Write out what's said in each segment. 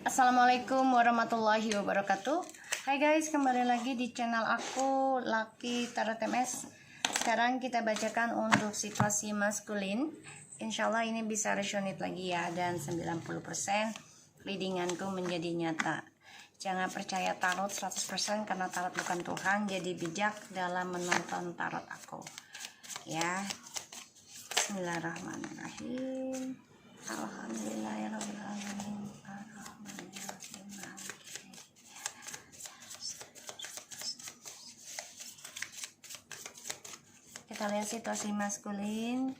Assalamualaikum warahmatullahi wabarakatuh. Hai guys, kembali lagi di channel aku Lucky Tarot MS. Sekarang kita bacakan untuk situasi maskulin. Insyaallah ini bisa resonate lagi ya. Dan 90% readinganku menjadi nyata. Jangan percaya tarot 100% karena tarot bukan Tuhan. Jadi bijak dalam menonton tarot aku ya. Bismillahirrahmanirrahim. Alhamdulillahirrahmanirrahim. Kita lihat situasi maskulin.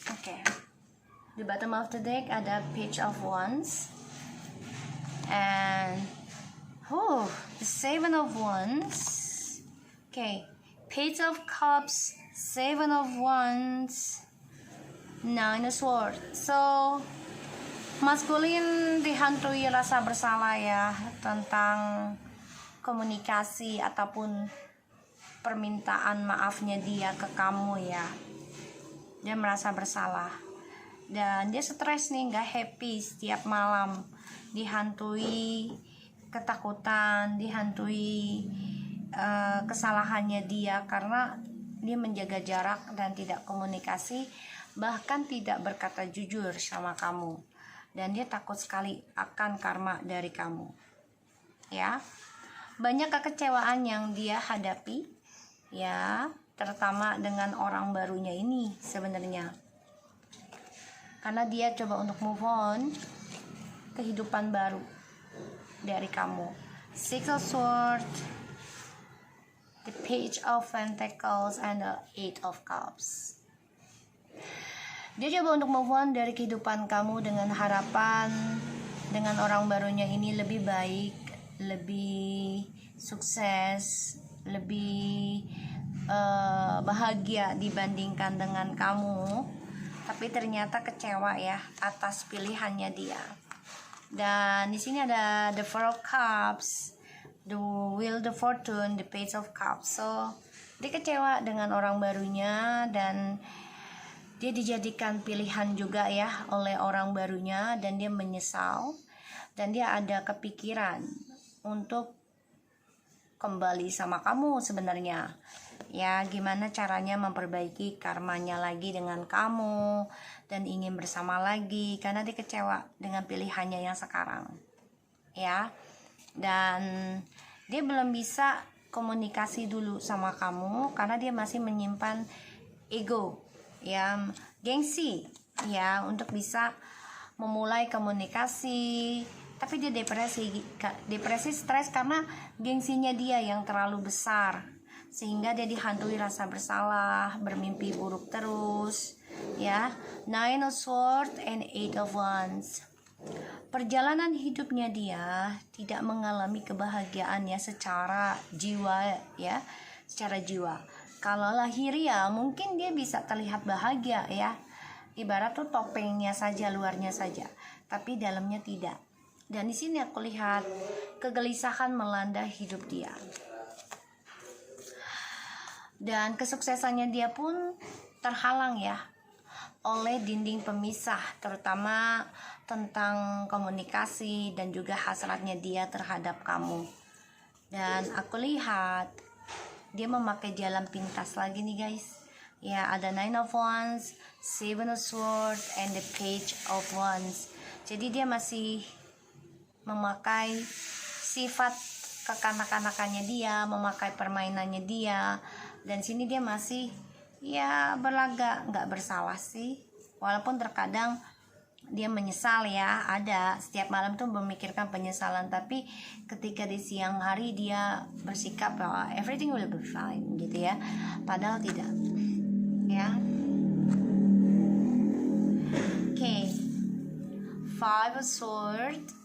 Oke. Di bottom of the deck ada Page of Wands. And the Seven of Wands. Okay, Page of Cups, Seven of Wands, Nine of Swords. So maskulin dihantui rasa bersalah ya tentang komunikasi ataupun permintaan maafnya dia ke kamu ya. Dia merasa bersalah dan dia stres nih, nggak happy setiap malam. Dihantui ketakutan, dihantui kesalahannya dia karena dia menjaga jarak dan tidak komunikasi, bahkan tidak berkata jujur sama kamu, dan dia takut sekali akan karma dari kamu ya. Banyak kekecewaan yang dia hadapi ya, terutama dengan orang barunya ini sebenarnya, karena dia coba untuk move on kehidupan baru dari kamu. Six of Swords, the Page of Pentacles, and the Eight of Cups. Dia coba untuk move on dari kehidupan kamu dengan harapan dengan orang barunya ini lebih baik, lebih sukses, lebih bahagia dibandingkan dengan kamu. Tapi ternyata kecewa ya atas pilihannya dia. Dan di sini ada the Four of Cups, the Wheel, the Fortune, the Page of Cups. So dia kecewa dengan orang barunya dan dia dijadikan pilihan juga ya oleh orang barunya, dan dia menyesal dan dia ada kepikiran untuk kembali sama kamu sebenarnya ya. Gimana caranya memperbaiki karmanya lagi dengan kamu dan ingin bersama lagi karena dia kecewa dengan pilihannya yang sekarang ya. Dan dia belum bisa komunikasi dulu sama kamu karena dia masih menyimpan ego ya, gengsi ya, untuk bisa memulai komunikasi. Tapi dia depresi stres karena gengsinya dia yang terlalu besar, sehingga dia dihantui rasa bersalah, bermimpi buruk terus ya. Nine of Swords and Eight of Wands. Perjalanan hidupnya dia tidak mengalami kebahagiaan ya secara jiwa ya, secara jiwa. Kalau lahiriah mungkin dia bisa terlihat bahagia ya, ibarat tuh topengnya saja, luarnya saja, tapi dalamnya tidak. Dan di sini aku lihat kegelisahan melanda hidup dia. Dan kesuksesannya dia pun terhalang ya oleh dinding pemisah, terutama tentang komunikasi dan juga hasratnya dia terhadap kamu. Dan aku lihat dia memakai jalan pintas lagi nih guys ya. Ada Nine of Wands, Seven of Swords, and the Page of Wands. Jadi dia masih memakai sifat kekanak-kanakannya dia, memakai permainannya dia, dan sini dia masih ya berlagak nggak bersalah sih, walaupun terkadang dia menyesal ya. Ada setiap malam tuh memikirkan penyesalan, tapi ketika di siang hari dia bersikap bahwa everything will be fine gitu ya, padahal tidak ya. Okay, Five of Swords,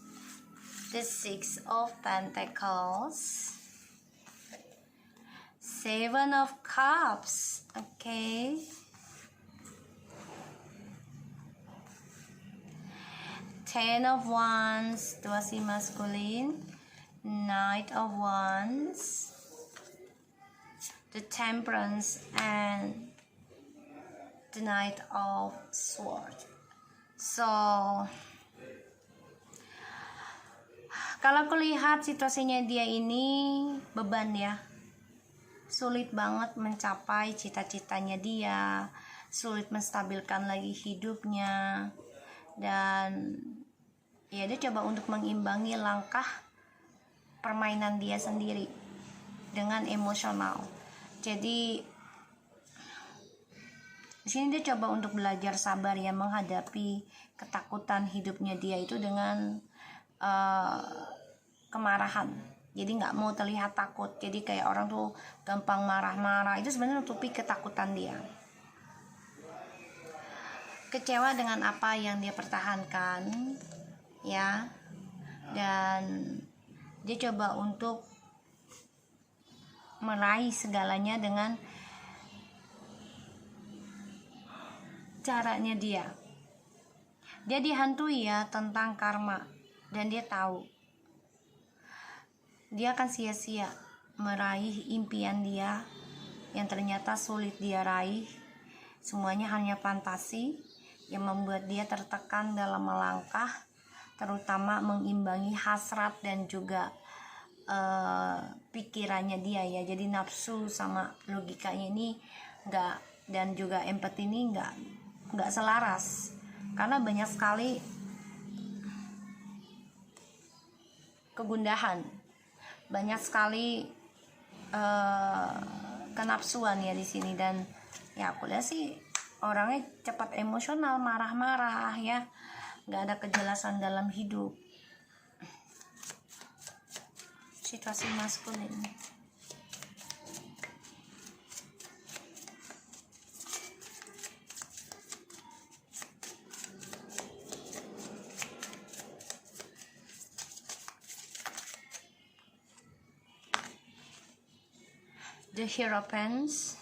the Six of Pentacles, Seven of Cups. Okay. Ten of Wands, situasi maskulin. Knight of Wands, the Temperance, and the Knight of Swords. So, kalau aku lihat situasinya dia ini beban ya, sulit banget mencapai cita-citanya dia, sulit menstabilkan lagi hidupnya, dan ya dia coba untuk mengimbangi langkah permainan dia sendiri dengan emosional. Jadi di sini dia coba untuk belajar sabar ya, menghadapi ketakutan hidupnya dia itu dengan kemarahan. Jadi nggak mau terlihat takut. Jadi kayak orang tuh gampang marah-marah. Itu sebenarnya nutupi ketakutan dia. Kecewa dengan apa yang dia pertahankan, ya. Dan dia coba untuk meraih segalanya dengan caranya dia. Dia dihantui ya tentang karma, dan dia tahu dia akan sia-sia meraih impian dia yang ternyata sulit dia raih. Semuanya hanya fantasi yang membuat dia tertekan dalam melangkah, terutama mengimbangi hasrat dan juga pikirannya dia ya. Jadi nafsu sama logikanya ini enggak, dan juga empati ini enggak selaras, karena banyak sekali kegundahan, banyak sekali kenafsuan ya di sini. Dan ya aku lihat sih orangnya cepat emosional, marah-marah ya, nggak ada kejelasan dalam hidup. Situasi maskulin. The Hierophants,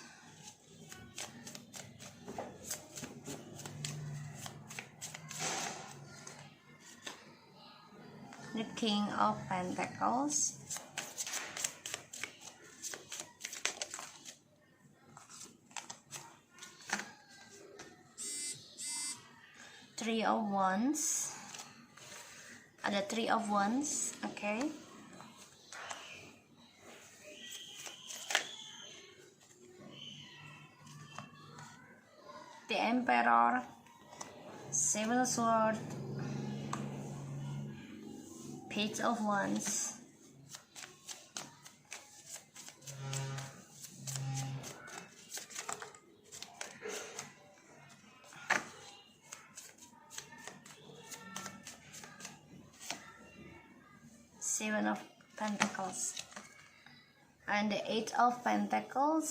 the King of Pentacles, Three of Wands. Ada Three of Wands, okay. The Emperor, Seven of Swords, Page of Wands, Seven of Pentacles, and the Eight of Pentacles,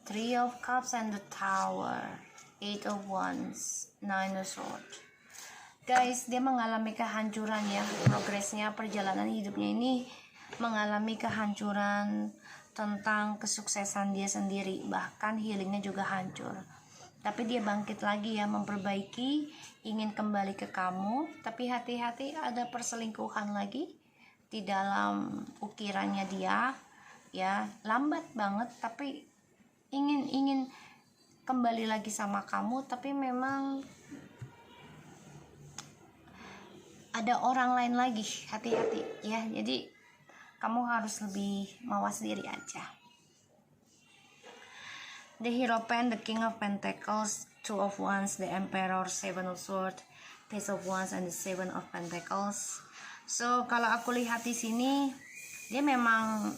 Three of Cups, and the Tower, Eight of Wands, Nine of Swords. Guys, dia mengalami kehancuran ya. Progresnya, perjalanan hidupnya ini mengalami kehancuran tentang kesuksesan dia sendiri. Bahkan healingnya juga hancur. Tapi dia bangkit lagi ya, memperbaiki, ingin kembali ke kamu. Tapi hati-hati, ada perselingkuhan lagi di dalam ukirannya dia. Ya, lambat banget tapi ingin kembali lagi sama kamu, tapi memang ada orang lain lagi. Hati-hati ya, jadi kamu harus lebih mawas diri aja. The Hierophant, the King of Pentacles, Two of Wands, the Emperor, Seven of Swords, Page of Wands, and the Seven of Pentacles. So kalau aku lihat di sini, dia memang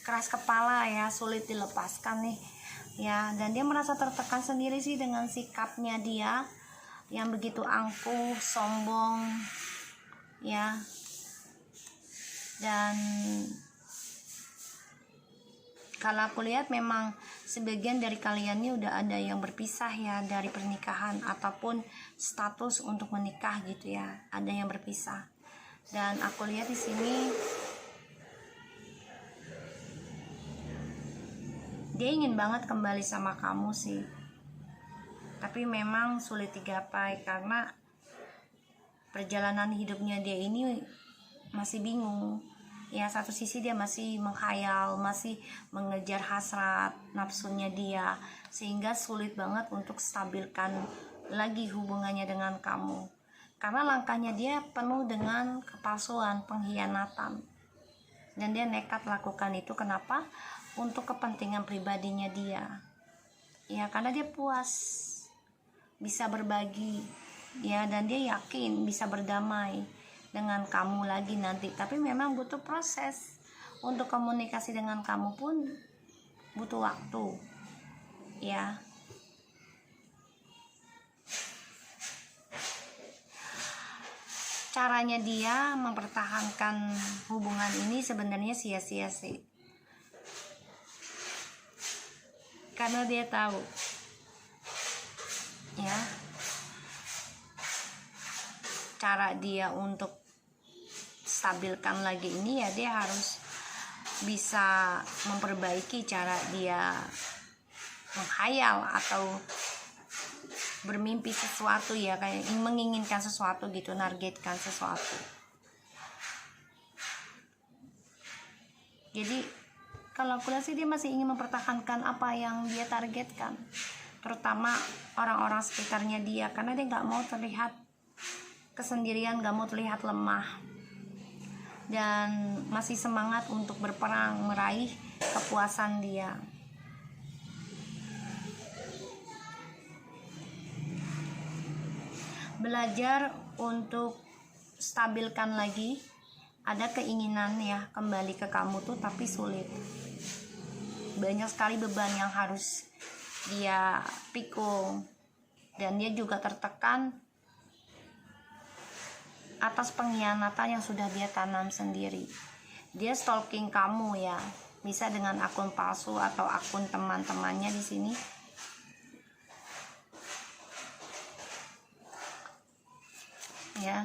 keras kepala ya, sulit dilepaskan nih ya, dan dia merasa tertekan sendiri sih dengan sikapnya dia yang begitu angkuh, sombong ya. Dan kalau aku lihat memang sebagian dari kalian ini udah ada yang berpisah ya dari pernikahan ataupun status untuk menikah gitu ya, ada yang berpisah. Dan aku lihat di sini Dia ingin banget kembali sama kamu sih, tapi memang sulit digapai karena perjalanan hidupnya dia ini masih bingung ya. Satu sisi dia masih menghayal, masih mengejar hasrat nafsunya dia, sehingga sulit banget untuk stabilkan lagi hubungannya dengan kamu, karena langkahnya dia penuh dengan kepalsuan, pengkhianatan, dan dia nekat lakukan itu. Kenapa? Untuk kepentingan pribadinya dia ya, karena dia puas bisa berbagi ya, dan dia yakin bisa berdamai dengan kamu lagi nanti. Tapi memang butuh proses. Untuk komunikasi dengan kamu pun butuh waktu ya. Caranya dia mempertahankan hubungan ini sebenarnya sia-sia sih, karena dia tahu ya, cara dia untuk stabilkan lagi ini ya, dia harus bisa memperbaiki cara dia menghayal atau bermimpi sesuatu ya, kayak menginginkan sesuatu gitu, nargetkan sesuatu. Jadi kalau aku lihat sih dia masih ingin mempertahankan apa yang dia targetkan, terutama orang-orang sekitarnya dia, karena dia nggak mau terlihat kesendirian, nggak mau terlihat lemah, dan masih semangat untuk berperang meraih kepuasan dia. Belajar untuk stabilkan lagi, ada keinginan ya kembali ke kamu tuh, tapi sulit. Banyak sekali beban yang harus dia pikul, dan dia juga tertekan atas pengkhianatan yang sudah dia tanam sendiri. Dia stalking kamu ya, bisa dengan akun palsu atau akun teman-temannya di sini. Ya.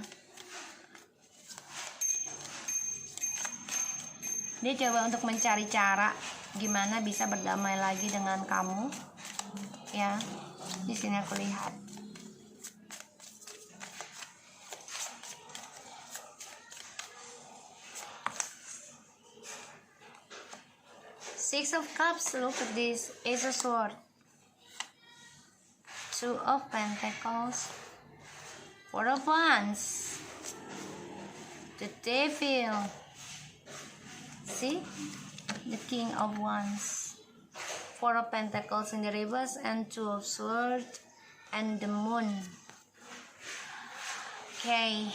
Dia coba untuk mencari cara gimana bisa berdamai lagi dengan kamu. Ya. Di sini aku lihat. Six of Cups, look at this. Ace of Swords, Two of Pentacles, Four of Wands, the Devil. See? The King of Wands, Four of Pentacles in the reverse, and Two of Swords, and the Moon. Okay.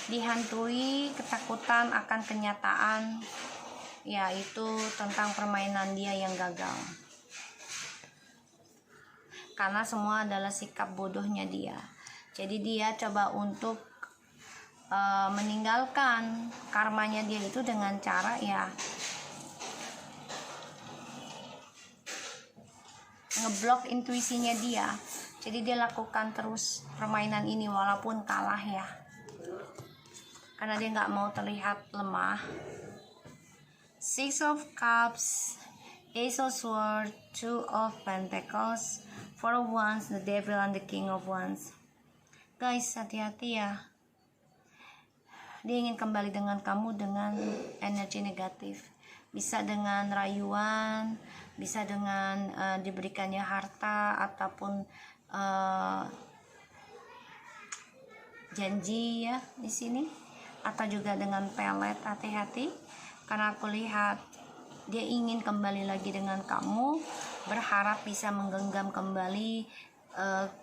Dihantui ketakutan akan kenyataan, yaitu tentang permainan dia yang gagal. Karena semua adalah sikap bodohnya dia. Jadi dia coba untuk meninggalkan karmanya dia itu dengan cara ya ngeblok intuisinya dia. Jadi dia lakukan terus permainan ini walaupun kalah ya, karena dia nggak mau terlihat lemah. Six of Cups, Ace of Swords, Two of Pentacles, Four of Wands, the Devil, and the King of Wands. Guys, hati-hati ya. Dia ingin kembali dengan kamu dengan energi negatif. Bisa dengan rayuan, bisa dengan diberikannya harta, ataupun janji ya di sini, atau juga dengan pelet. Hati-hati, karena aku lihat dia ingin kembali lagi dengan kamu, berharap bisa menggenggam kembali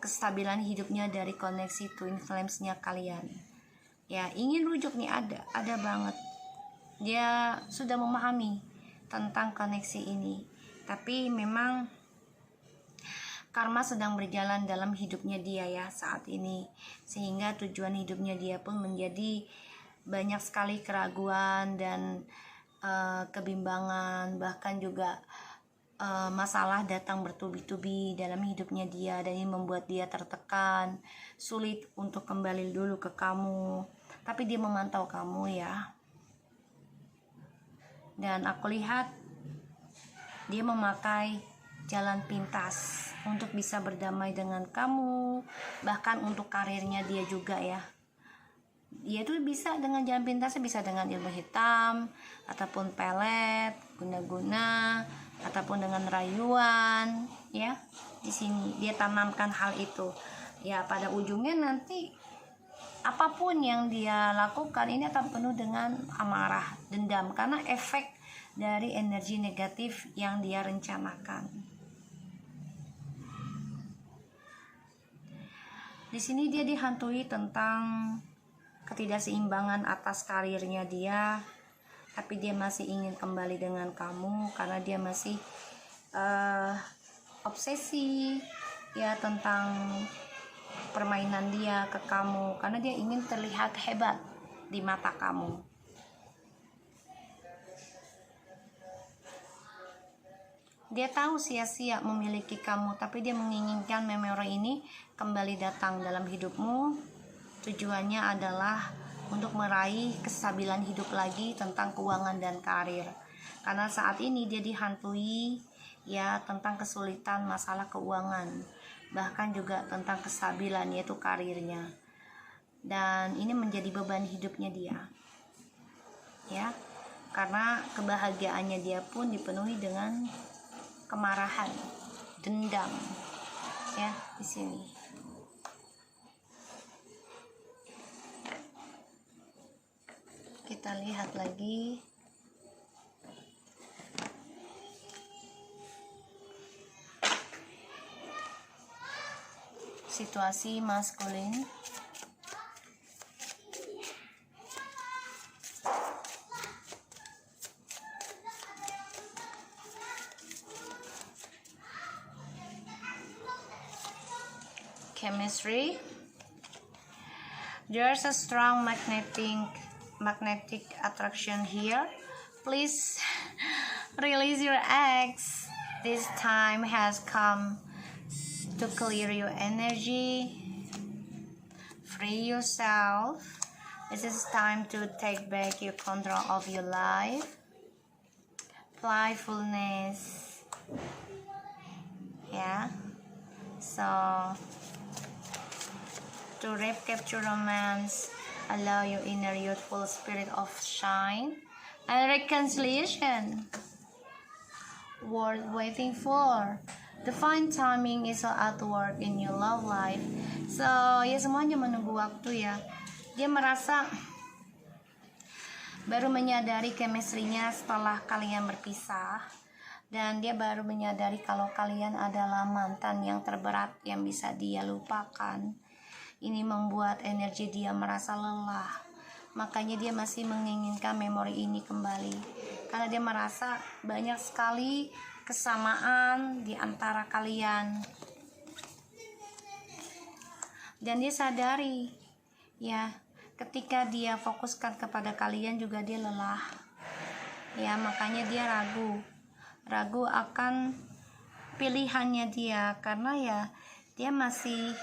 kestabilan hidupnya dari koneksi twin flames-nya kalian. Ya, ingin rujuk nih, ada banget. Dia sudah memahami tentang koneksi ini, tapi memang karma sedang berjalan dalam hidupnya dia ya saat ini, sehingga tujuan hidupnya dia pun menjadi banyak sekali keraguan dan kebimbangan, bahkan juga masalah datang bertubi-tubi dalam hidupnya dia, dan ini membuat dia tertekan, sulit untuk kembali dulu ke kamu. Tapi dia memantau kamu ya, dan aku lihat dia memakai jalan pintas untuk bisa berdamai dengan kamu, bahkan untuk karirnya dia juga ya. Dia tuh bisa dengan jalan pintasnya, bisa dengan ilmu hitam ataupun pelet, guna-guna, ataupun dengan rayuan ya. Di sini dia tanamkan hal itu. Ya, pada ujungnya nanti apapun yang dia lakukan ini akan penuh dengan amarah, dendam, karena efek dari energi negatif yang dia rencanakan. Di sini dia dihantui tentang ketidakseimbangan atas karirnya dia, tapi dia masih ingin kembali dengan kamu karena dia masih obsesi ya tentang permainan dia ke kamu, karena dia ingin terlihat hebat di mata kamu. Dia tahu sia-sia memiliki kamu, tapi dia menginginkan memori ini kembali datang dalam hidupmu. Tujuannya adalah untuk meraih kestabilan hidup lagi tentang keuangan dan karir. Karena saat ini dia dihantui ya tentang kesulitan masalah keuangan, bahkan juga tentang kestabilan yaitu karirnya. Dan ini menjadi beban hidupnya dia. Ya. Karena kebahagiaannya dia pun dipenuhi dengan kemarahan, dendam. Ya, di sini. Kita lihat lagi. Situasi maskulin. Chemistry. There's a strong magnetic attraction here. Please release your eggs. This time has come to clear your energy, free yourself. This is time to take back your control of your life. Playfulness. Yeah. So to recapture romance, allow your inner youthful spirit of shine and reconciliation. Worth waiting for. Divine timing is at work in your love life. So ya semuanya menunggu waktu ya. Dia merasa baru menyadari chemistry-nya setelah kalian berpisah. Dan dia baru menyadari kalau kalian adalah mantan yang terberat yang bisa dia lupakan. Ini membuat energi dia merasa lelah. Makanya dia masih menginginkan memori ini kembali. Karena dia merasa banyak sekali kesamaan di antara kalian. Dan dia sadari, ya, ketika dia fokuskan kepada kalian juga dia lelah. Ya, makanya dia ragu akan pilihannya dia, karena ya dia masih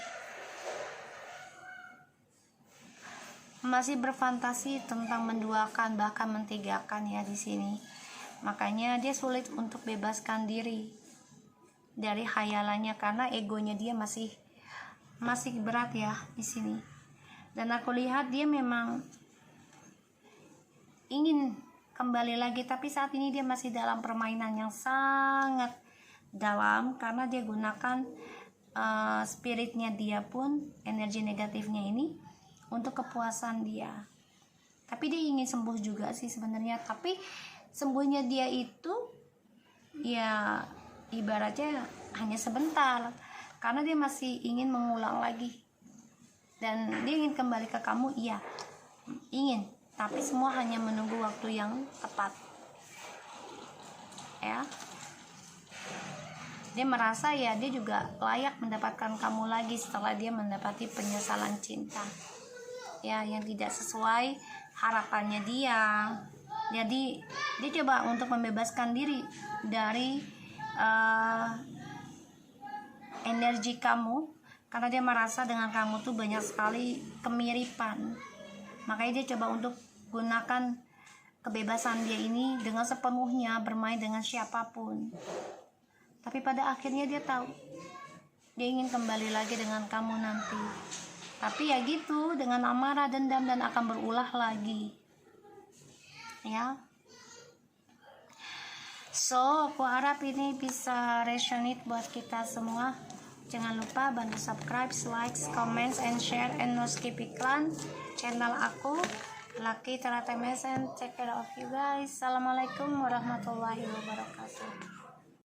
berfantasi tentang menduakan, bahkan mentigakan ya di sini. Makanya dia sulit untuk bebaskan diri dari khayalannya karena egonya dia masih berat ya di sini. Dan aku lihat dia memang ingin kembali lagi, tapi saat ini dia masih dalam permainan yang sangat dalam karena dia gunakan spiritnya dia pun, energi negatifnya ini untuk kepuasan dia. Tapi dia ingin sembuh juga sih sebenarnya, tapi sembuhnya dia itu ya ibaratnya hanya sebentar karena dia masih ingin mengulang lagi. Dan dia ingin kembali ke kamu, iya ingin, tapi semua hanya menunggu waktu yang tepat ya. Dia merasa ya dia juga layak mendapatkan kamu lagi setelah dia mendapati penyesalan cinta ya yang tidak sesuai harapannya dia. Jadi dia coba untuk membebaskan diri dari energi kamu karena dia merasa dengan kamu tuh banyak sekali kemiripan. Makanya dia coba untuk gunakan kebebasan dia ini dengan sepenuhnya bermain dengan siapapun. Tapi pada akhirnya dia tahu dia ingin kembali lagi dengan kamu nanti. Tapi ya gitu, dengan amarah, dendam, dan akan berulah lagi. Ya. So, aku harap ini bisa resonate buat kita semua. Jangan lupa bantu subscribe, like, comments, and share, and no skip iklan channel aku, Lucky Teratemes, and take care of you guys. Assalamualaikum warahmatullahi wabarakatuh.